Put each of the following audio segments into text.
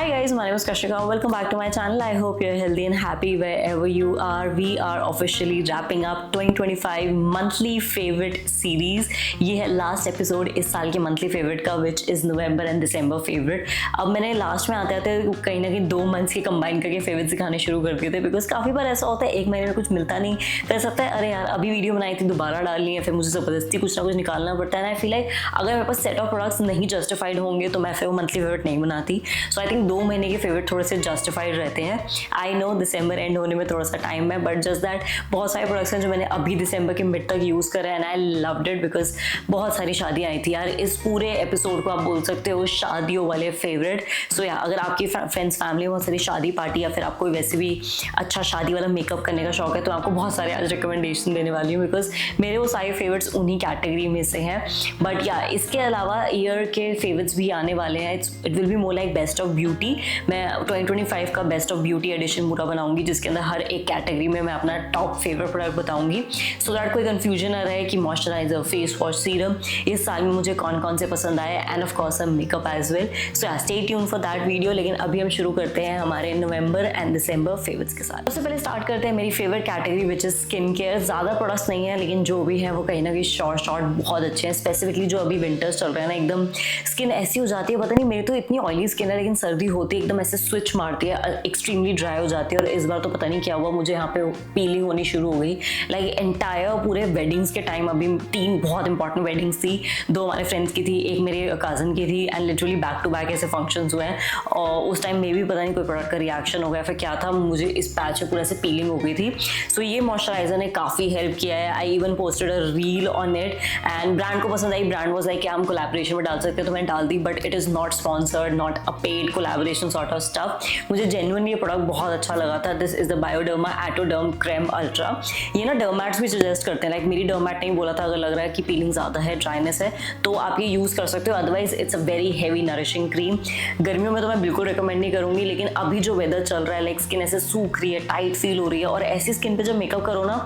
Hi guys, my name is Kashika. Welcome back to my channel. I hope you're healthy and happy wherever you are. We are officially wrapping up 2025 monthly favorite series. ये है last episode इस साल के monthly favourite का, which is November and December favourite. अब मैंने last में आते आते कहीं ना कहीं 2 मंथ्स के कंबाइन करके फेवरेट दिखाने शुरू कर दिए थे, बिकॉज काफ़ी बार ऐसा होता है एक महीने में कुछ मिलता नहीं, फिर ऐसा होता है अरे यार अभी वीडियो बनाई थी दोबारा डालनी है, फिर मुझे ज़बरदस्ती कुछ ना कुछ निकालना पड़ता है. आई फील लाइक अगर मेरे पास सेट ऑफ प्रोडक्ट्स नहीं जस्टिफाइड होंगे तो मैं फिर वो मंथली फेवरेट नहीं बनाती. सो आई थिंक 2 महीने के फेवरेट थोड़े से जस्टिफाइड रहते हैं. आई नो दिसंबर एंड होने में थोड़ा सा टाइम है, बट जस्ट दैट बहुत सारे प्रोडक्ट्स हैं जो मैंने अभी दिसंबर के मिड तक यूज़ करा है and I loved it because बहुत सारी शादियाँ आई थी यार. इस पूरे एपिसोड को आप बोल सकते हो शादियों वाले फेवरेट. सो या अगर आपकी फ्रेंड्स फैमिली में बहुत सारी शादी पार्टी या फिर आपको वैसे भी अच्छा शादी वाला मेकअप करने का शौक है तो आपको बहुत सारे आज रिकमेंडेशन देने वाली हूँ, बिकॉज मेरे वो सारे फेवरेट्स उन्हीं कैटेगरी में से हैं. बट या इसके अलावा ईयर के फेवरेट्स भी आने वाले हैं. It will be more like best of beauty. मैं 2025 का बेस्ट ऑफ ब्यूटी एडिशन पूरा बनाऊंगी जिसके अंदर हर एक कैटेगरी में मैं अपना टॉप फेवरेट प्रोडक्ट बताऊंगी, सो दैट कोई कंफ्यूजन ना रहे कि मॉइस्चराइजर, फेस वॉश, सीरम इस साल में मुझे कौन कौन से पसंद आए and of course makeup as well. So yeah stay tune for that video. लेकिन अभी हम शुरू करते हैं हमारे नवंबर एंड दिसंबर फेवरेट्स के साथ. सबसे पहले स्टार्ट करते हैं मेरी favourite category which is skin care. ज़्यादा प्रोडक्ट्स नहीं है लेकिन जो भी है वो कहीं ना कहीं शॉर्ट बहुत अच्छे हैं. स्पेसिफिकली जो अभी विंटर्स चल रहे हैं ना, एकदम स्किन ऐसी हो जाती है, पता नहीं मेरी तो इतनी ऑयली स्किन है लेकिन सर्दी होती है एकदम ऐसे स्विच मारती है, एक्सट्रीमली ड्राई हो जाती है. और इस बार तो पता नहीं क्या हुआ, मुझे यहाँ पे पीलिंग होनी शुरू हो गई. लाइक एंटायर पूरे वेडिंग्स के टाइम, अभी 3 बहुत इंपॉर्टेंट वेडिंग्स थी. 2 हमारे फ्रेंड्स की थी, एक मेरे कज़न की थी and literally back to back ऐसे फंक्शंस हुए हैं. और उस टाइम में भी पता नहीं कोई प्रोडक्ट का रिएक्शन हो गया फिर क्या था, मुझे इस पैच में पूरा ऐसे पीलिंग हो गई थी. सो ये मॉइस्चराइजर ने काफ़ी हेल्प किया है. I even posted a reel on it and brand को पसंद आई. ब्रांड वाज लाइक क्या हम कोलैबोरेशन में डाल सकते हैं तो मैंने डाल दी, but it is not sponsored, not a paid collaboration sort of stuff. मुझे जेन्युइनली ये प्रोडक्ट बहुत अच्छा लगा था. This is the Bioderma Atoderm creme ultra. ये ना डर्मैट्स भी सजेस्ट करते हैं, लाइक मेरी डर्मैट ने बोला था अगर लग रहा है कि पीलिंग ज़्यादा है, ड्राइनेस है, तो आप ये यूज़ कर सकते हो. Otherwise it's a very heavy nourishing cream. गर्मियों में तो मैं बिल्कुल रिकमेंड नहीं करूँगी, लेकिन अभी जो वेदर चल रहा है लाइक स्किन ऐसे सूख रही है, टाइट फील हो रही है, और ऐसी स्किन पे जब मेकअप करो ना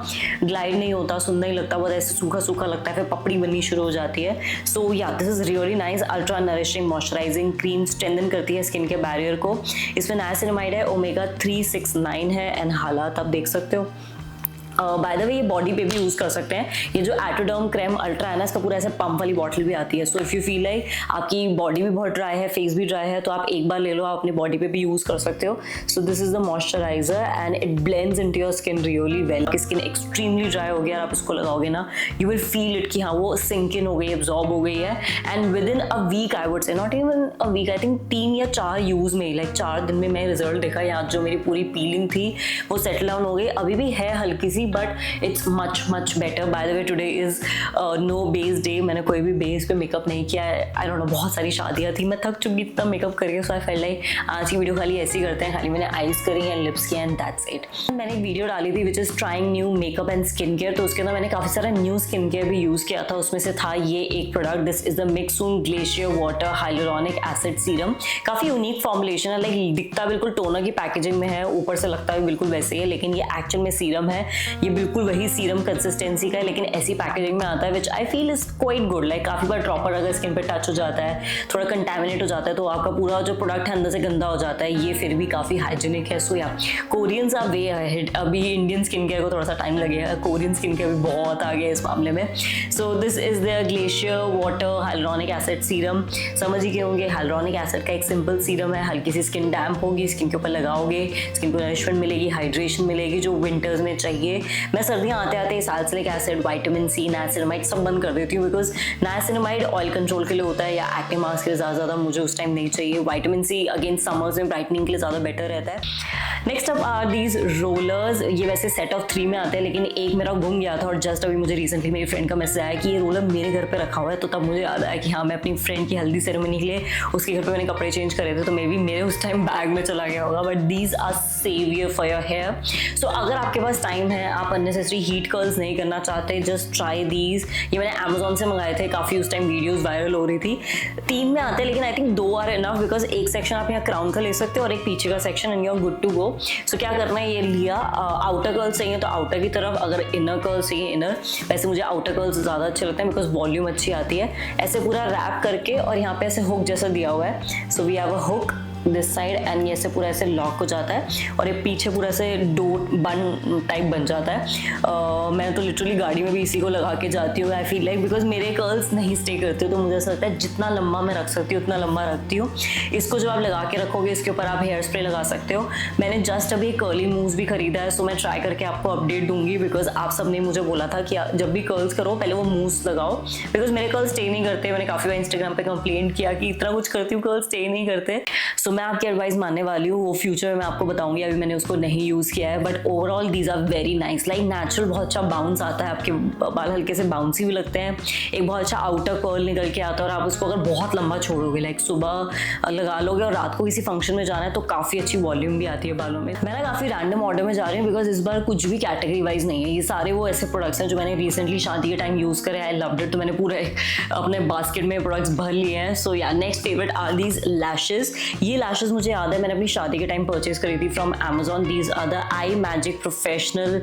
ग्लाइड नहीं होता, सुंदर नहीं लगता, बहुत ऐसे सूखा सूखा लगता है, फिर पपड़ी बननी शुरू हो जाती है. सो या this is really nice. Ultra nourishing moisturising cream strengthen करती है स्किन के बैरियर को. इसमें नाइसिनामाइड है, ओमेगा 369 है एंड हालात आप देख सकते हो. बाय द वे ये बॉडी पे भी यूज़ कर सकते हैं. ये जो एटोडर्म क्रेम अल्ट्रा है ना, इसका पूरा ऐसे पंप वाली बॉटल भी आती है. So if you feel like आपकी बॉडी भी बहुत ड्राई है, फेस भी ड्राई है, तो आप एक बार ले लो, आप अपनी बॉडी पे भी यूज़ कर सकते हो. सो this is the moisturiser and it blends into your skin really well. Skin extremely dry हो गया और आप इसको लगाओगे ना, यू विल फील इट कि हाँ वो सिंक इन हो गई, एब्जॉर्ब हो गई है. And within a week, I would say not even a week, I think 3 या 4 यूज़ में, लाइक 4 दिन में मैं रिजल्ट देखा. यहाँ जो मेरी पूरी पीलिंग थी वो सेटल डाउन हो गई. अभी भी है हल्की सी, but it's much better. By the way, today is no base day. मैंने कोई भी बेस पे मेकअप नहीं किया है. आई डोंट नो, बहुत सारी शादियाँ थी, मैं थक चुकी इतना मेकअप करके. सो आई फेल्ट लाइक आज की वीडियो खाली ऐसी करते हैं, खाली मैंने आईज करी एंड लिप्स किया एंड दैट्स इट. मैंने एक वीडियो डाली थी which is trying new makeup and skin care, तो उसके अंदर मैंने काफ़ी सारा न्यू स्किन केयर भी यूज़ किया था. उसमें से था ये एक प्रोडक्ट. This is the Mixsoon glacier water hyaluronic acid serum. काफ़ी यूनिक फॉर्मुलेशन है, लाइक दिखता बिल्कुल टोनर की पैकेजिंग में है, ऊपर से लगता है बिल्कुल वैसे ही है, लेकिन ये एक्चुअल में सीरम है. ये बिल्कुल वही सीरम कंसिस्टेंसी का है लेकिन ऐसी पैकेजिंग में आता है, which I feel is quite good. Like काफ़ी बार ड्रॉपर अगर स्किन पे टच हो जाता है, थोड़ा कंटेमिनेट हो जाता है, तो आपका पूरा जो प्रोडक्ट है अंदर से गंदा हो जाता है. ये फिर भी काफ़ी हाइजीनिक है. सो या कोरियंस आर वे अहेड. अभी इंडियन स्किन केयर को थोड़ा सा टाइम लगेगा, कोरियन स्किन केयर भी बहुत आगे है इस मामले में. सो this is the glacier water hyaluronic acid serum. समझ ही गए होंगे, हाइलुरोनिक एसिड का एक सिंपल सीरम है. हल्की सी स्किन डैम्प होगी, स्किन के ऊपर लगाओगे, स्किन को नरिशमेंट मिलेगी, हाइड्रेशन मिलेगी जो विंटर्स में चाहिए. मैं सर्दियाँ आते आते salicylic acid, vitamin C, niacinamide सब बंद कर देती हूँ, बिकॉज नाइसिनामाइड ऑयल कंट्रोल के लिए होता है या एक्ने मास्क के लिए ज़्यादा मुझे उस टाइम नहीं चाहिए. विटामिन सी अगेंस्ट समर्स में ब्राइटनिंग के लिए ज़्यादा बेटर रहता है. Next up are these rollers. ये वैसे सेट ऑफ 3 में आते हैं लेकिन एक मेरा गुम गया था और जस्ट अभी मुझे रिसेंटली मेरी फ्रेंड का मैसेज आया कि ये रोलर मेरे घर पे रखा हुआ है, तो तब मुझे याद आया कि हाँ मैं अपनी फ्रेंड की हल्दी सेरेमनी के लिए उसके घर पे मैंने कपड़े चेंज करे थे, तो मे बी मेरे उस टाइम बैग में चला गया होगा. But these are saviour for your hair. So अगर आपके पास टाइम है, आप अननेसेसरी हीट कर्ल्स नहीं करना चाहते, जस्ट ट्राई दीज. ये मैंने अमेजोन से मंगाए थे, काफ़ी उस टाइम वीडियोज़ वायरल हो रही थी. 3 में आते हैं लेकिन I think 2 are enough, because एक सेक्शन आप यहाँ क्राउन का ले सकते हो और एक पीछे का section and you are good to go. So क्या करना है, ये लिया, आउटर कर्ल्स चाहिए तो आउटर की तरफ, अगर इनर कर्ल्स चाहिए इनर. वैसे मुझे आउटर कर्ल्स ज़्यादा अच्छे लगते हैं बिकॉज वॉल्यूम अच्छी आती है. ऐसे पूरा रैप करके और यहाँ पे ऐसे हुक जैसा दिया हुआ है. So we have a hook this side and ये ऐसे पूरा ऐसे लॉक हो जाता है और ये पीछे पूरा ऐसे डोट बन टाइप बन जाता है। मैं तो लिटरली गाड़ी में भी इसी को लगा के जाती हूँ। आई फील लाइक बिकॉज मेरे कर्ल्स नहीं स्टे करते तो मुझे ऐसा लगता है जितना लंबा मैं रख सकती हूँ उतना लंबा रखती हूँ। इसको जब आप लगा के रखोगे इसके ऊपर आप हेयर स्प्रे लगा सकते हो। मैंने जस्ट अभी कर्ली मूव्स भी खरीदा है, सो मैं ट्राई करके आपको अपडेट दूंगी बिकॉज आप सब ने मुझे बोला था कि जब भी कर्ल्स करो पहले वो मूव्स लगाओ, बिकॉज मेरे कर्ल्स स्टे नहीं करते। मैंने काफी बार इंस्टाग्राम पे कंप्लेंट किया कि इतना कुछ करती हूँ कर्ल्स स्टे नहीं करते। सो मैं आपकी एडवाइस मानने वाली हूँ, वो फ्यूचर में मैं आपको बताऊंगी। अभी मैंने उसको नहीं यूज किया है but overall these are very nice. Like natural बहुत अच्छा बाउंस आता है, आपके बाल हल्के से बाउंसी भी लगते हैं, एक बहुत अच्छा आउटर कर्ल निकल के आता है। और आप उसको अगर बहुत लंबा छोड़ोगे लाइक सुबह लगा लोगे और रात को किसी फंक्शन में जाना है तो काफी अच्छी वॉल्यूम भी आती है बालों में। मैं ना काफी रैंडम ऑर्डर में जा रही हूँ बिकॉज इस बार कुछ भी कैटेगरी वाइज नहीं है। ये सारे वो ऐसे प्रोडक्ट्स हैं जो मैंने रिसेंटली शादी के टाइम यूज करे, आई लव्ड इट, तो मैंने पूरे अपने बास्केट में प्रोडक्ट्स भर लिए हैं। सो या next favourite are these lashes. ये लैशेस मुझे याद है मैंने अपनी शादी के टाइम परचेज करी थी from Amazon। These are the eye magic professional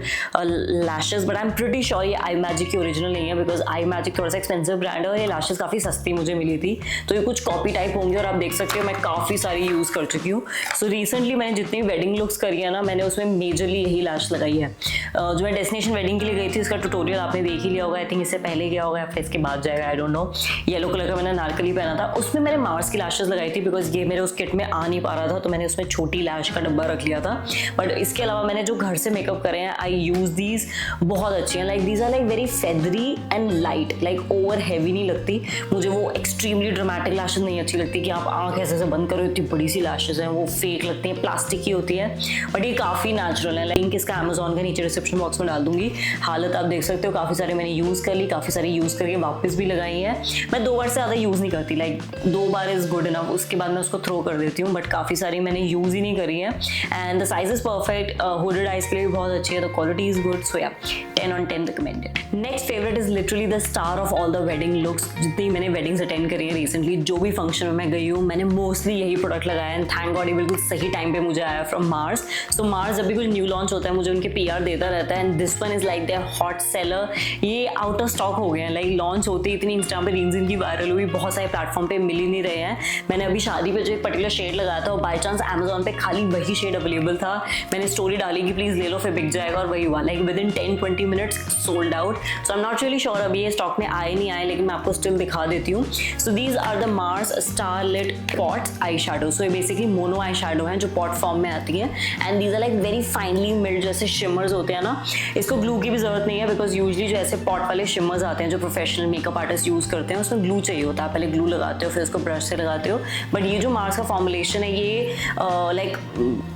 lashes, but I am pretty sure ये आई मैजिक की ओरिजिनल नहीं है बिकॉज आई मैजिक थोड़ा सा एक्सपेंसिव ब्रांड है और ये लैशेस काफी सस्ती मुझे मिली थी, तो ये कुछ कॉपी टाइप होंगे। और आप देख सकते हो मैं काफी सारी यूज कर चुकी हूँ। सो रिसेंटली मैंने जितनी वेडिंग लुक्स करी है ना, मैंने उसमें मेजरली यही लैश लगाई है। जो मैं डेस्टिनेशन वेडिंग के लिए गई थी उसका ट्यूटोरियल आपने देख ही लिया होगा, आई थिंक इससे पहले गया होगा या फिर इसके बाद जाएगा, I don't know. Yellow colour का मैंने नारकली पहना था, उसमें मैंने मार्स की लैशेस लगाई थी बिकॉज ये मेरे उस किट में आ नहीं पा रहा था तो मैंने उसमें छोटी लैश का डब्बा रख लिया था। बट इसके अलावा मैंने जो घर से मेकअप करे हैं आई यूज दीज, बहुत अच्छी हैं। Like these are like very feathery and light, like over heavy नहीं लगती। मुझे वो एक्सट्रीमली ड्रामेटिक लैशेस नहीं अच्छी लगती कि आप आंख ऐसे से बंद करो, इतनी बड़ी सी लैशेस हैं, वो फेक लगती हैं, प्लास्टिक की होती है। बट ये काफी नेचुरल है। लिंक इसका Amazon का नीचे डिस्क्रिप्शन बॉक्स में डाल दूंगी। हालत आप देख सकते हो, काफी सारी मैंने यूज कर ली, काफी सारी यूज करके वापस भी लगाई है। मैं 2 बार से ज्यादा यूज नहीं करती, like 2 bar is good enough, उसके बाद मैं उसको थ्रो कर देती हूँ। बट काफी सारी मैंने यूज ही नहीं करी है and the size is perfect. Hooded eyes के लिए भी बहुत अच्छी है, द क्वालिटी इज गुड। सो या 10 on 10 recommended. Next favourite is literally the star of all the wedding looks. जितनी मैंने वेडिंग्स अटेंड करी है रिसेंटली, जो भी फंक्शन में मैं गई हूँ मैंने मोस्टली यही प्रोडक्ट लगाया है। थैंक गॉड ये बिल्कुल सही टाइम पे मुझे आया फ्रॉम मार्स। सो मार्स जब भी कुछ न्यू लॉन्च होता है मुझे उनके PR देता रहता है and this one is like their hot seller. ये आउट ऑफ स्टॉक हो गए हैं, लाइक लॉन्च होते ही इतनी इंस्टा पे रील्स इनकी वायरल हुई, बहुत सारे प्लेटफॉर्म पे मिल ही नहीं रहे हैं। मैंने अभी शादी पे जो एक पर्टिकुलर शेड लगाया था और बाई चांस Amazon पे खाली वही शेड अवेलेबल था, मैंने स्टोरी डाली कि प्लीज ले लो फिर बिक जाएगा, और वही हुआ। Like with in 10-20 minutes sold out. So I am not really sure अभी ये स्टॉक में आए नहीं आए, लेकिन मैं आपको स्टिल दिखा देती हूँ। So these are the Mars starlit pots eye shadow. So ये बेसिकली मोनो आई शैडो है जो पॉट फॉर्म में आती है and these are like very finely milled, जैसे शिमर्स होते हैं ना। इसको ग्लू की भी जरूरत नहीं है बिकॉज यूजली जो ऐसे पॉट वाले शिमर्स आते हैं जो प्रोफेशनल मेकअप आर्टिस्ट यूज करते हैं उसमें ग्लू चाहिए होता है, पहले ग्लू लगाते हो फिर उसको ब्रश से लगाते हो। बट ये जो मार्स का फॉर्मुलेशन है ये like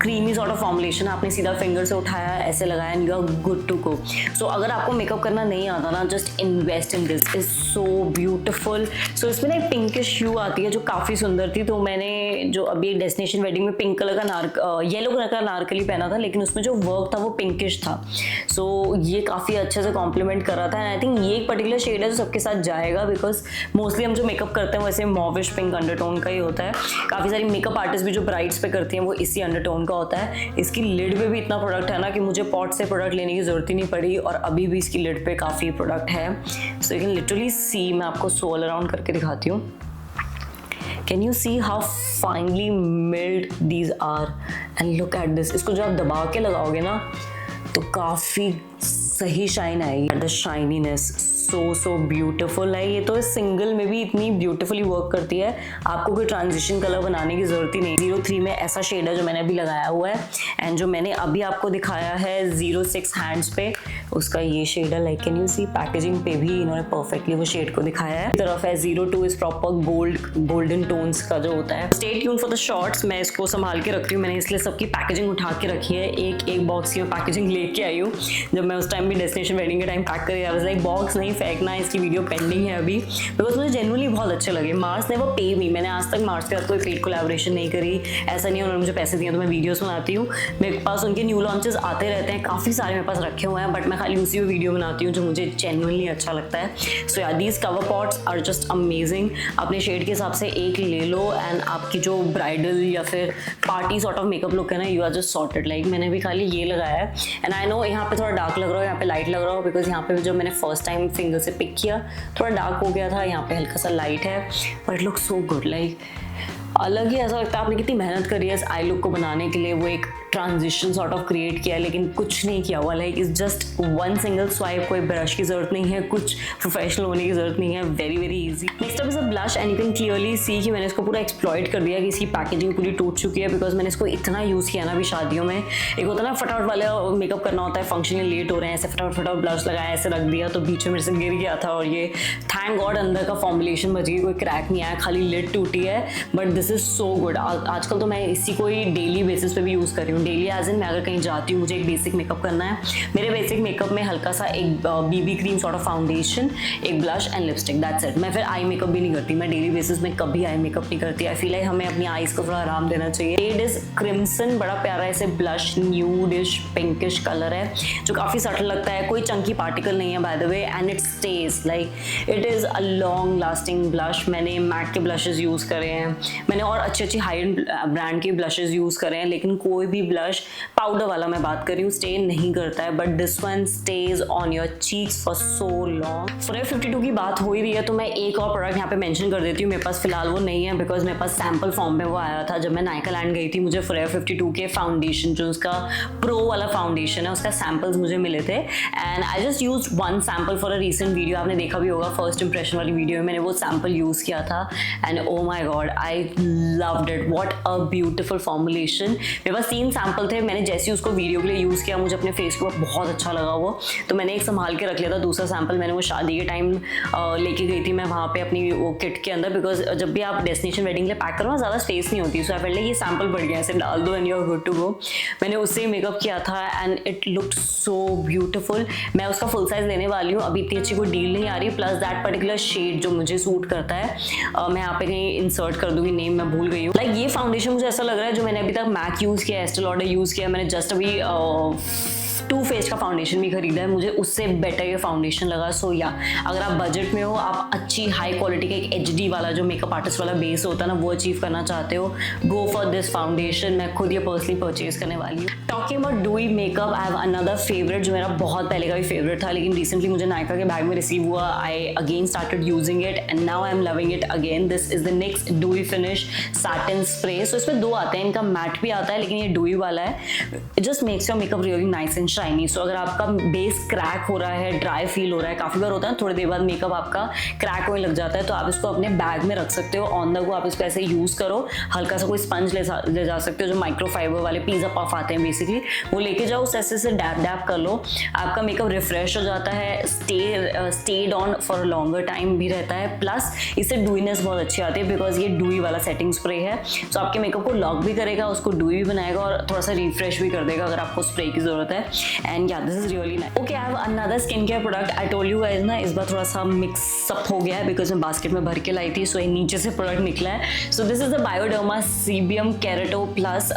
creamy sort of formulation, आपने सीधा फिंगर से उठाया ऐसे लगाया and you are good to go. So अगर आपको मेकअप करना नहीं आता ना, just invest in this, is so beautiful. So इसमें ना एक पिंकिश ह्यू आती है जो काफी सुंदर थी, तो मैंने जो अभी डेस्टिनेशन वेडिंग में पिंक कलर का येलो कलर का नारकली पहना था, लेकिन उसमें जो वर्क था वो पिंकिश था। सो ये काफी अच्छे से कॉम्प्लीमेंट कर रहा था एंड आई थिंक ये एक पर्टिकुलर शेड है जो सबके साथ जाएगा बिकॉज मोस्टली हम जो मेकअप करते हैं वैसे मॉविश पिंक अंडरटोन का ही होता है। काफी सारी मेकअप आर्टिस्ट भी जो ब्राइड्स पे करती हैं वो इसी अंडरटोन का होता है। इसकी लिड पे भी इतना प्रोडक्ट है ना कि मुझे पॉट से प्रोडक्ट लेने की जरूरत ही नहीं पड़ी और अभी भी इसकी लिड पे काफी प्रोडक्ट है। So you can literally see, मैं आपको सोल अराउंड करके दिखाती हूँ। Can you see how finely milled these are? And look at this. इसको जो आप दबा के लगाओगे ना तो काफी सही शाइन आएगी। द शाइनीनेस सो ब्यूटिफुल है। ये तो सिंगल में भी इतनी ब्यूटिफुली वर्क करती है, आपको कोई ट्रांजिशन कलर बनाने की जरूरत ही नहीं। 03 में ऐसा शेड है जो मैंने अभी लगाया हुआ है एंड जो मैंने अभी आपको दिखाया है 06 हैंड्स पे, उसका ये शेड है। Like can you see, packaging पे भी इन्होंने परफेक्टली वो शेड को दिखाया है। तरफ है 02 इज प्रॉपर गोल्डन टोन्स का जो होता है। Stay tune for the shorts. मैं इसको संभाल के रख रही हूँ, मैंने इसलिए सबकी पैकेजिंग उठा के रखी है। एक बॉक्स की पैकेजिंग लेके आई हूँ। जब मैं उस टाइम भी डेस्टिनेशन वेडिंग के टाइम पैक करी, आई वाज लाइक बॉक्स नहीं फेंकना, इसकी वीडियो पेंडिंग है अभी बिकॉज मुझे जेन्युइनली बहुत अच्छे लगे। मार्स ने वो पे मी, मैंने आज तक मार्स के साथ कोई पेड कोलैबोरेशन नहीं करी, ऐसा नहीं है उन्होंने मुझे पैसे दिए तो मैं वीडियोस बनाती हूँ। मेरे पास उनके न्यू लॉन्चेस आते रहते हैं, काफ़ी सारे मेरे पास रखे हुए हैं, बट मैं खाली उसी में वीडियो बनाती हूँ जो मुझे जेन्युइनली अच्छा लगता है। सो यार these cover pots are just amazing. अपने शेड के हिसाब से एक ले लो एंड आपकी जो ब्राइडल या फिर party sort of makeup look है ना, you are just sorted. Like मैंने भी खाली ये लगाया है एंड आई नो यहाँ पे थोड़ा डार्क लग रहा हो, यहाँ पे लाइट लग रहा हो बिकॉज यहाँ पे जब मैंने फर्स्ट टाइम फिंगर से पिक किया थोड़ा डार्क हो गया था, यहाँ पे हल्का सा लाइट है, but it looks so good. Like अलग ही ऐसा लगता है आपने कितनी मेहनत करी है इस आई लुक को बनाने के लिए, वो एक ट्रांजिशन सॉर्ट ऑफ क्रिएट किया, लेकिन कुछ नहीं किया हुआ। Like it's just one single swipe, कोई ब्रश की जरूरत नहीं है, कुछ प्रोफेशनल होने की जरूरत नहीं है, very very easy. Next up is a blush and you can clearly see कि मैंने इसको पूरा एक्सप्लॉइट कर दिया कि इसकी पैकेजिंग पूरी टूट चुकी है, बिकॉज मैंने इसको इतना यूज़ किया ना अभी शादियों में। एक होता है ना फटाफट वाला मेकअप करना होता है, फंक्शनली लेट हो रहे हैं, ऐसे फटाफट ब्लश लगाया, ऐसे रख दिया, तो बीच में मेरे से गिर गया था और ये थैंक गॉड अंदर का फॉर्मुलेशन बच गई, कोई क्रैक नहीं आया, खाली लिड टूटी है। But this is so good. आजकल तो मैं इसी को ही डेली बेसिस पे भी यूज़ कर रही हूँ। डेली एज इन मैं अगर कहीं जाती हूँ, मुझे एक बेसिक मेकअप करना है, मेरे बेसिक मेकअप में हल्का सा एक BB cream sort of foundation, एक blush and lipstick, that's it. मैं फिर आई मेकअप भी नहीं करती, मैं डेली बेसिस में कभी आई मेकअप नहीं करती। आई फील लाइक हमें अपनी आईज को थोड़ा आराम देना चाहिए। शेड इज क्रिम्सन, बड़ा प्यारा ऐसे ब्लश न्यूडिश पिंकिश कलर है जो काफ़ी सटल लगता है, कोई चंकी पार्टिकल नहीं है by the way, and it stage like it is a long lasting blush. मैंने मैक के ब्लशेज यूज़ करे हैं, मैंने और अच्छी अच्छी हाई एंड ब्रांड के ब्लशेज यूज़ करे हैं, लेकिन कोई भी ब्लश पाउडर वाला मैं बात कर रही हूँ स्टे नहीं करता है, but this one stage on your cheeks for so long. Forever 52 की बात हो ही रही है तो मैं एक और प्रोडक्ट यहाँ पे मेंशन कर देती हूँ। मेरे पास फिलहाल वो नहीं है बिकॉज मेरे पास सैम्पल फॉर्म में वो आया था जब मैं नायका लैंड गई थी। मुझे Forever 52 के फाउंडेशन जो उसका प्रो वाला फाउंडेशन है उसका सैम्पल्स मुझे मिले थे, and I just use one sample for a recent video. आपने देखा भी होगा फर्स्ट इंप्रेशन वाली वीडियो में मैंने वो सैम्पल यूज़ किया था, and oh my god I loved it, what a beautiful formulation. मेरे पास 3 सैम्पल थे, मैंने जैसे उसको वीडियो के लिए यूज़ किया मुझे अपने फेस के ऊपर बहुत अच्छा लगा वो, तो मैंने एक संभाल के रख लिया था। दूसरा सैम्पल मैंने वो शादी के टाइम लेके गई थी मैं वहाँ पे अपनी वो किट के अंदर, बिकॉज जब भी आप डेस्टिनेशन वेडिंग के लिए पैक करो ना ज़्यादा स्पेस नहीं होती, सो आई फेल्ट लाइक ये सैम्पल बढ़ गया, ऐसे डाल दो and you are good to go. मैंने उससे मेकअप किया था and it looked so beautiful. मैं उसका फुल साइज लेने वाली हूँ, अभी इतनी अच्छी कोई डील नहीं आ रही, प्लस दैट पर्टिकुलर शेड जो मुझे सूट करता है मैं यहाँ पे कहीं इंसर्ट कर दूंगी, नेम मैं भूल गई हूँ। लाइक ये फाउंडेशन मुझे ऐसा लग रहा है जो मैंने अभी तक मैक यूज़ किया, एस्टे लॉडर यूज़ किया, मैंने जस्ट अभी टू फेस का फाउंडेशन भी खरीदा है, मुझे उससे बेटर ये फाउंडेशन लगा। सो या अगर आप बजट में हो, आप अच्छी हाई क्वालिटी का एक HD वाला जो मेकअप आर्टिस्ट वाला बेस होता है ना वो अचीव करना चाहते हो, गो फॉर दिस फाउंडेशन। मैं खुद ये पर्सनली परचेज करने वाली हूँ। Talking about डूई makeup, I have another favourite जो मेरा बहुत पहले का भी फेवरेट था, लेकिन रिसेंटली मुझे नायका के बैग में रिसीव हुआ। I again started using it and now I am loving it again. This is the next dewy finish satin spray. So इसमें 2 आते हैं, इनका मैट भी आता है लेकिन ये डूई वाला है। It just makes your makeup really nice and shiny. So अगर आपका बेस क्रैक हो रहा है, ड्राई फील हो रहा है, काफ़ी बार होता है थोड़ी देर बाद मेकअप आपका क्रैक होने लग जाता है, तो आप इसको अपने बैग में रख सकते हो। ऑन द गो आप इसको ऐसे यूज़ करो, हल्का सा कोई स्पंज ले जा सकते हो, जो माइक्रोफाइबर वाले पिज़्ज़ा पफ आते हैं बेसिकली, वो लेके जाओ, उस ऐसे से डैप डैप कर लो, आपका मेकअप रिफ्रेश हो जाता है, stayed on for longer time भी रहता है, प्लस इससे डूईनेस बहुत अच्छी आती है बिकॉज ये डूई वाला सेटिंग स्प्रे है। सो आपके मेकअप को लॉक भी करेगा, उसको डूई भी बनाएगा और थोड़ा सा रिफ्रेश भी कर देगा अगर आपको स्प्रे की जरूरत है। एंड या this is really nice. Okay, I have another skin care product. I told you guys ना इस बार थोड़ा सा मिक्स अप हो गया है बिकॉज मैं बास्केट में भर के लाई थी, सो ये नीचे से प्रोडक्ट निकला है। So this is the Bioderma Sebium Kerato plus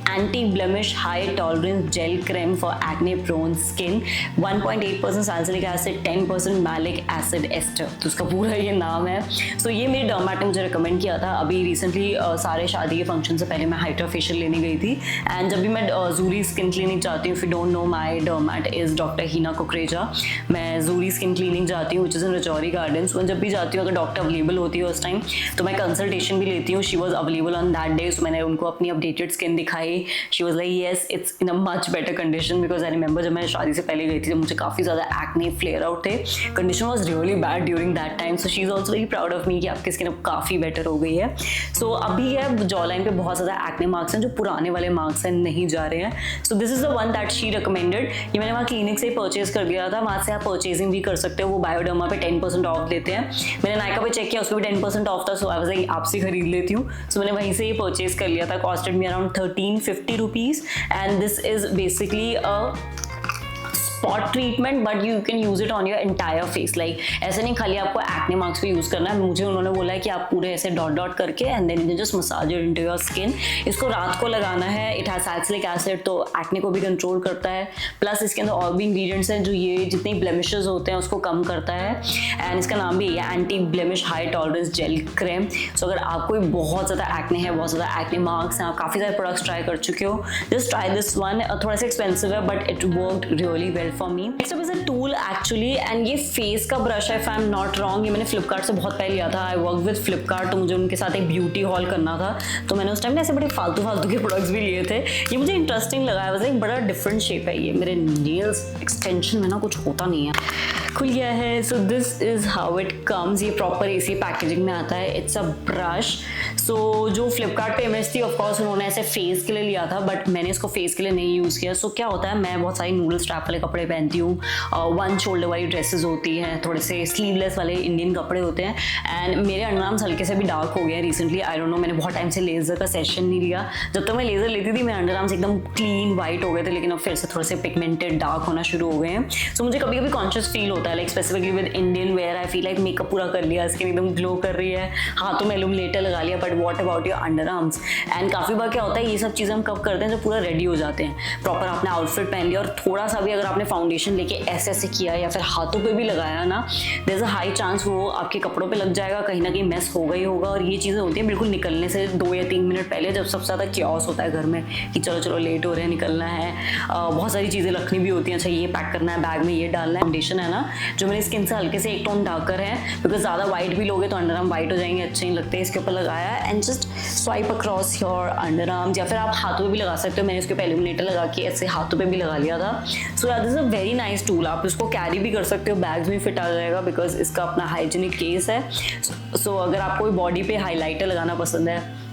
anti blemish high tolerance gel cream for acne prone skin, 1.8% salicylic acid, 10% malic acid ester, तो उसका पूरा ये नाम है। सो ये मेरी डर्मेट ने मुझे रिकमेंड किया था अभी रिसेंटली, सारे शादी के फंक्शन से पहले मैं हाइड्रा फेशियल लेने गई थी। एंड जब भी मैं जूरी स्किन क्लिनिक जाती हूँ, if you don't know my dermat is doctor Heena Kukreja, मैं जूरी स्किन क्लिनिक जाती हूँ which is in Rajouri Gardens. जब भी जाती हूँ अगर डॉक्टर अवेलेबल होती है उस टाइम तो मैं कंसल्टेशन भी लेती हूँ। She was available on that day, so मैंने उनको अपनी अपडेटेड स्किन दिखाई। She was like yes it's in a much better condition because I remember जब मैं शादी से पहले गई थी तो मुझे काफ़ी ज़्यादा एक्ने फ्लेयर आउट थे, condition was really bad during that time. So she is also very proud of me कि आपकी स्किन अब काफ़ी बेटर हो गई है। सो अभी है जॉ लाइन पे बहुत ज़्यादा एक्ने मार्क्स हैं जो पुराने वाले मार्क्स हैं नहीं जा रहे हैं। So this is the one that she recommended. ये मैंने वहाँ क्लिनिक से ही परचेज कर दिया था, वहाँ से आप परचेजिंग भी कर सकते हो, वो बायोडर्मा पे 10% ऑफ देते हैं। मैंने नायका पे चेक किया उसमें भी 10% ऑफ था, सो आई वाज लाइक आपसे खरीद लेती हूँ। सो मैंने वहीं से ही परचेज कर लिया था, costed me around 1350 rupees and this is basically a spot treatment but you can use it on your entire face. Like ऐसे नहीं खाली आपको एक्ने मार्क्स पे यूज करना है, मुझे उन्होंने बोला है कि आप पूरे ऐसे डॉट डॉट करके and then you just massage it into your skin. इसको रात को लगाना है, इट हैज सैलिसिलिक एसिड तो एक्ने को भी कंट्रोल करता है, प्लस इसके अंदर और भी इंग्रेडिएंट्स हैं जो ये जितनी ब्लेमिशेस होते हैं उसको कम करता है। एंड इसका नाम भी है anti blemish high tolerance gel cream. So अगर आपको बहुत ज़्यादा एक्ने है, बहुत ज़्यादा एक्ने मार्क्स हैं, आप काफ़ी सारे प्रोडक्ट्स ट्राई कर चुके हो, जस्ट ट्राई दिस वन। थोड़ा सा एक्सपेंसिव है but it worked really well for me. Next up is a tool actually, and ये फेस का ब्रश है if I am not wrong. ये मैंने फ्लिपकार्ट से बहुत पहले लिया था। आई वर्क विद फ्लिपकार्ट, तो मुझे उनके साथ एक ब्यूटी हॉल करना था, तो मैंने उस टाइम ऐसे बड़े फालतू के प्रोडक्ट्स भी लिए थे। ये मुझे इंटरेस्टिंग लगा है, वैसे एक बड़ा डिफरेंट शेप है ये। मेरे नेल्स एक्सटेंशन में ना कुछ होता नहीं है। खुल गया है। So this is how it comes. ये प्रॉपर ऐसी पैकेजिंग में आता है। It's a brush. सो जो फ्लिपकार्ट पे इमेज थी ऑफकोर्स उन्होंने ऐसे फेस के लिए लिया था, बट मैंने इसको फेस के लिए नहीं यूज़ किया। सो क्या होता है, मैं बहुत सारी नूडल स्ट्रैप वाले कपड़े पहनती हूँ, वन शोल्डर वाली ड्रेसेस होती हैं, थोड़े से स्लीवलेस वाले इंडियन कपड़े होते हैं, एंड मेरे अंडरआर्म्स हल्के से भी डार्क हो गए हैं रिसेंटली। आई डोंट नो, मैंने बहुत टाइम से लेजर का सेशन नहीं लिया। जब तक मैं लेजर लेती थी मेरे अंडरआर्म्स एकदम क्लीन वाइट हो गए थे, लेकिन अब फिर से थोड़े से पिगमेंटेड डार्क होना शुरू हो गए हैं। सो मुझे कभी कभी कॉन्शियस फील होता है, like specifically with Indian wear, I feel like makeup पूरा कर लिया, स्किन एकदम ग्लो कर रही है, हाथों में इल्यूमिनेटर लगा लिया, but what about your underarms. And काफ़ी बार क्या होता है, ये सब चीज़ें हम कब करते हैं जब पूरा रेडी हो जाते हैं, प्रॉपर आपने आउटफिट पहन लिया, और थोड़ा सा भी अगर आपने फाउंडेशन लेके ऐसे ऐसे किया या फिर हाथों पे भी लगाया ना, there is a high chance वो आपके कपड़ों पे लग जाएगा, कहीं ना कहीं मेस हो गई होगा। और ये चीज़ें होती हैं बिल्कुल निकलने से 2 या 3 मिनट पहले, जब सबसे ज़्यादा क्योस होता है घर में कि चलो चलो लेट हो रहे हैं, निकलना है, बहुत सारी चीज़ें रखनी भी होती हैं। अच्छा ये पैक करना है, बैग में ये डालना है। फाउंडेशन है ना जो मेरी स्किन से हल्के से एक टोन डार्कर है, बिकॉज ज़्यादा वाइट भी लोगे तो अंडर आर्म वाइट हो जाएंगे, अच्छे नहीं लगते। इसके ऊपर लगाया and just swipe across your under arms, या फिर आप हाथों पे भी लगा सकते हो। मैंने इसके ऊपर इल्यूमिनेटर लगा के ऐसे हाथों पे भी लगा लिया था। सो this is a very nice tool. आप इसको कैरी भी कर सकते हो, बैग्स में फिट आ जाएगा, बिकॉज इसका अपना हाइजीनिक केस है। सो अगर आपको बॉडी पे हाईलाइटर लगाना पसंद है,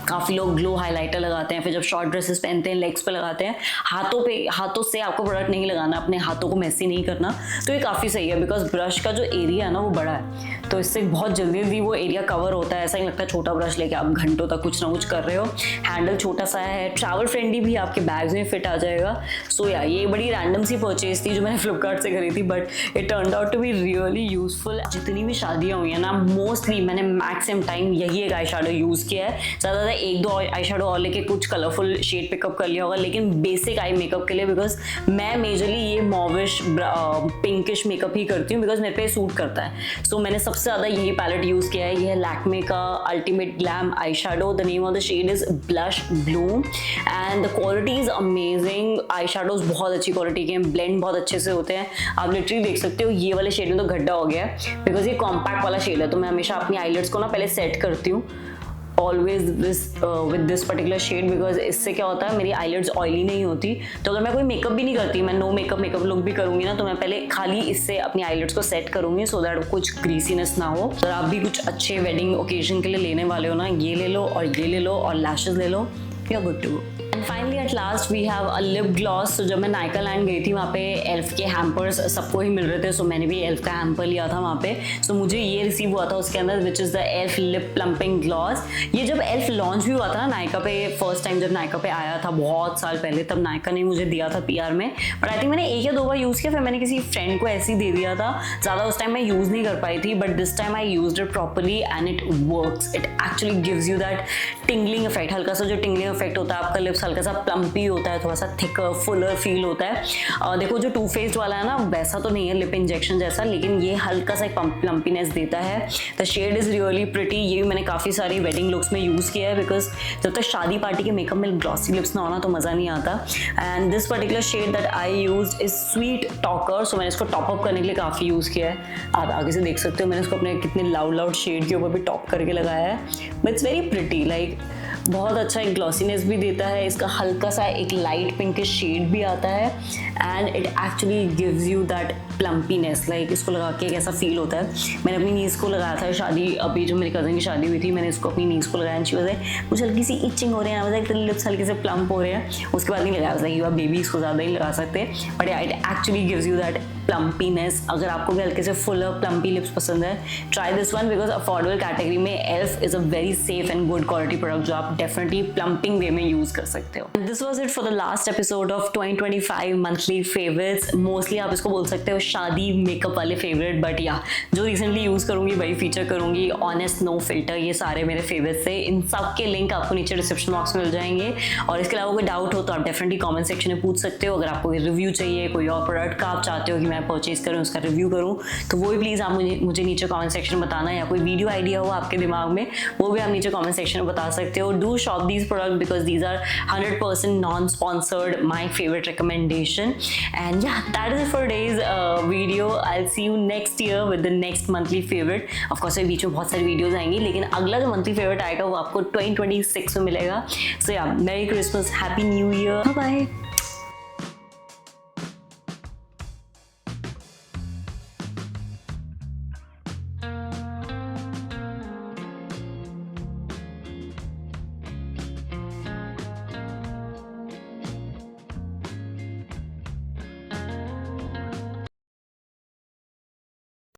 काफ़ी लोग ग्लो हाइलाइटर लगाते हैं, फिर जब शॉर्ट ड्रेसेस पहनते हैं लेग्स पे लगाते हैं, हाथों से आपको प्रोडक्ट नहीं लगाना, अपने हाथों को मैसी नहीं करना, तो ये काफ़ी सही है। बिकॉज ब्रश का जो एरिया है ना वो बड़ा है, तो इससे बहुत जल्दी वो एरिया कवर होता है। ऐसा नहीं लगता छोटा ब्रश लेके आप घंटों तक कुछ ना कुछ कर रहे हो। हैंडल छोटा सा है, ट्रैवल फ्रेंडली भी, आपके बैग्स में फिट आ जाएगा। सो या ये बड़ी रैंडम सी परचेज थी जो मैंने फ्लिपकार्ट से करी थी, but it turned out to be really useful. जितनी भी शादियाँ हुई हैं ना, मोस्टली मैंने मैक्सिमम टाइम यही एक आई शैडो यूज़ किया है। ज़्यादा 1-2 आई शैडो और लेके कुछ कलरफुल शेड पिकअप कर लिया होगा, लेकिन बेसिक आई मेकअप के लिए, बिकॉज मैं मेजरली ये मॉविश पिंकिश मेकअप ही करती हूँ, बिकॉज मेरे पे सूट करता है। सो मैंने सबसे ज़्यादा यही पैलेट यूज़ किया है। ये है लैक्मे का ultimate glam eye shadow. The name of the shade is blush bloom and the quality is amazing. Eye shadows बहुत अच्छी क्वालिटी के हैं, ब्लेंड बहुत अच्छे से होते हैं। आप लिटरली देख सकते हो ये वाले शेड में तो गड्ढा हो गया है, बिकॉज ये कॉम्पैक्ट वाला शेड है। तो मैं हमेशा अपनी आईलेट्स को ना पहले सेट करती हूँ always with this particular shade, because इससे क्या होता है मेरी आईलिड्स ऑयली नहीं होती। तो अगर मैं कोई मेकअप भी नहीं करती, मैं नो मेकअप लुक भी करूंगी ना, तो मैं पहले खाली इससे अपनी आईलिड्स को सेट करूंगी, सो दैट कुछ ग्रीसीनेस ना हो। अगर आप भी कुछ अच्छे वेडिंग ओकेजन के लिए लेने वाले हो ना, ये ले लो और ये ले लो और लैशेस ले लो, you are good to go. And finally at last we have a lip gloss. तो जब मैं नायका लैंड गई थी वहाँ पे एल्फ के हैम्पर्स सबको ही मिल रहे थे, सो मैंने भी एल्फ का हैम्पर लिया था वहाँ पे। सो मुझे ये रिसीव हुआ था उसके अंदर, which is the elf lip plumping gloss. ये जब एल्फ लॉन्च भी हुआ था ना नायका पे, फर्स्ट टाइम जब नायका पे आया था बहुत साल पहले, तब नायका ने मुझे दिया था PR में, बट आई थिंक मैंने 1 या 2 बार यूज़ किया, फिर मैंने किसी फ्रेंड को ऐसे ही दे दिया था। ज़्यादा उस टाइम मैं यूज़ नहीं कर पाई थी, but this time I used it properly and it works. It actually gives you that tingling effect, हल्का सा जो टिंगलिंग इफेक्ट होता है, आपका लिप्स हल्का सा प्लम्पी होता है, थोड़ा सा थिकर फुलर फील होता है। देखो जो टू फेस्ड वाला है ना, वैसा तो नहीं है लिप इंजेक्शन जैसा, लेकिन ये हल्का सा प्लम्पीनेस देता है। The shade is really pretty. ये भी मैंने काफ़ी सारी वेडिंग लुक्स में यूज़ किया है, बिकॉज जब तक शादी पार्टी के मेकअप में ग्लॉसी लिप्स ना होना तो मज़ा नहीं आता। And this particular shade that I use is sweet talker. So मैंने इसको टॉप अप करने के लिए काफ़ी यूज़ किया है। आप आगे से देख सकते हो मैंने इसको अपने कितने लाउड शेड के ऊपर भी टॉप करके लगाया है, but it's very pretty. Like बहुत अच्छा एक ग्लॉसीनेस भी देता है, इसका हल्का सा एक लाइट पिंकिश शेड भी आता है, and it actually gives you that plumpiness. Like इसको लगा के कैसा फील होता है। मैंने अपनी नीज़ को लगाया था शादी, अभी जो मेरी कज़न की शादी हुई थी, मैंने इसको अपनी नीज़ को लगाया, मुझे हल्की सी इचिंग हो रही है, मुझे तेरे लिप्स हल्के से प्लम्प हो रहे हैं। उसके बाद नहीं लगाया, यू बेबी इसको ज़्यादा ही लगा सकते, but it actually gives you that plumpiness. अगर आपको भी हल्के से फुल प्लम्पी लिप्स पसंद है, try this one, because affordable category में Elf is a very safe and good quality product जो आप डेफिनेटली प्लम्पिंग वे में यूज कर सकते हो। This was it for the last episode of 2025 monthly favourites. Mostly आप इसको बोल सकते हो शादी मेकअप वाले फेवरेट, बट या जो रिसेंटली यूज करूंगी वही फीचर करूंगी। ऑनेस्ट, नो फिल्टर, ये सारे मेरे फेवरेट्स थे। इन सब के लिंक आपको नीचे डिस्क्रिप्शन बॉक्स में मिल जाएंगे, और इसके अलावा कोई डाउट हो तो आप डेफिनेटली कमेंट सेक्शन में पूछ सकते हो। अगर आपको रिव्यू चाहिए, कोई और प्रोडक्ट का आप चाहते हो कि मैं परचेज करूँ, उसका रिव्यू करूँ, तो वो भी प्लीज़ आप मुझे नीचे कमेंट सेक्शन में बताना, या कोई वीडियो आइडिया हो आपके दिमाग में वो भी आप नीचे कमेंट सेक्शन में बता सकते हो। do shop these products because these are 100% non-sponsored, my favorite recommendation. And yeah, that is it for today's video. I'll see you next year with the next monthly favorite. Of course बीच में बहुत सारी videos आएंगी, लेकिन अगला जो monthly favourite आएगा वो आपको 2026 में मिलेगा. So yeah, Merry Christmas, Happy New Year, bye bye.